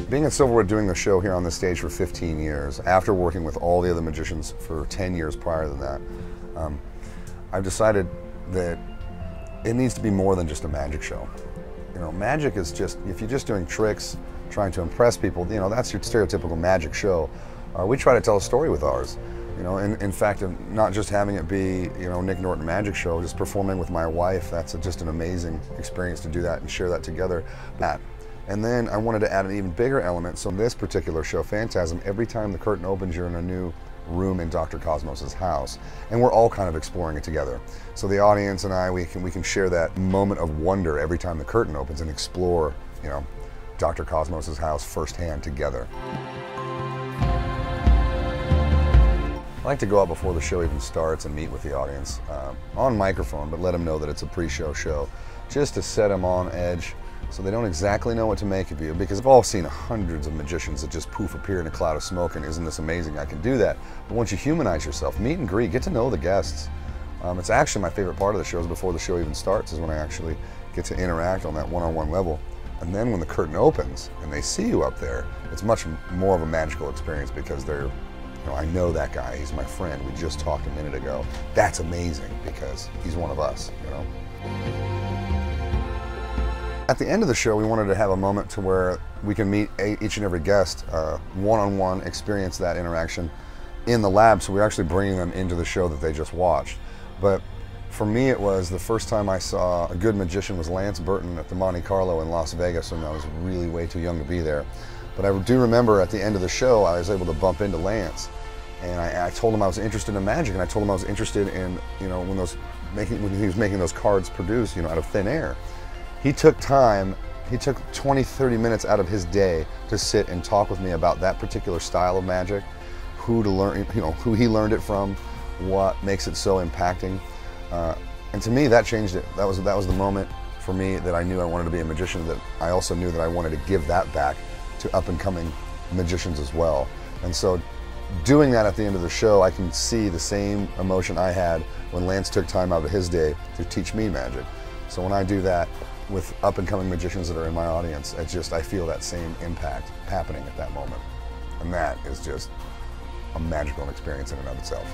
Being at Silverwood doing the show here on this stage for 15 years, after working with all the other magicians for 10 years prior to that, I've decided that it needs to be more than just a magic show. You know, magic is just, if you're just doing tricks, trying to impress people, you know, that's your stereotypical magic show. We try to tell a story with ours. You know, in fact, not just having it be, you know, Nick Norton magic show, just performing with my wife, that's just an amazing experience to do that and share that together. And then I wanted to add an even bigger element. So in this particular show, Phantasm, every time the curtain opens, you're in a new room in Dr. Cosmos's house, and we're all kind of exploring it together. So the audience and I, we can share that moment of wonder every time the curtain opens and explore, you know, Dr. Cosmos's house firsthand together. I like to go out before the show even starts and meet with the audience on microphone, but let them know that it's a pre-show show, just to set them on edge so they don't exactly know what to make of you, because we've all seen hundreds of magicians that just poof appear in a cloud of smoke and isn't this amazing, I can do that. But once you humanize yourself, meet and greet, get to know the guests. It's actually my favorite part of the show is before the show even starts, is when I actually get to interact on that one-on-one level. And then when the curtain opens and they see you up there, it's much more of a magical experience, because they're, you know, I know that guy, he's my friend, we just talked a minute ago. That's amazing because he's one of us, you know. At the end of the show, we wanted to have a moment to where we can meet each and every guest one-on-one, experience that interaction in the lab, so we're actually bringing them into the show that they just watched. But for me, it was the first time I saw a good magician was Lance Burton at the Monte Carlo in Las Vegas, and I was really way too young to be there. But I do remember at the end of the show, I was able to bump into Lance, and I told him I was interested in magic, and I told him I was interested in, you know, when he was making those cards produce, you know, out of thin air. He took time, he took 20, 30 minutes out of his day to sit and talk with me about that particular style of magic, who to learn, you know, who he learned it from, what makes it so impacting. And to me, that changed it. That was the moment for me that I knew I wanted to be a magician, that I also knew that I wanted to give that back to up-and-coming magicians as well. And so doing that at the end of the show, I can see the same emotion I had when Lance took time out of his day to teach me magic. So when I do that with up-and-coming magicians that are in my audience, I feel that same impact happening at that moment. And that is just a magical experience in and of itself.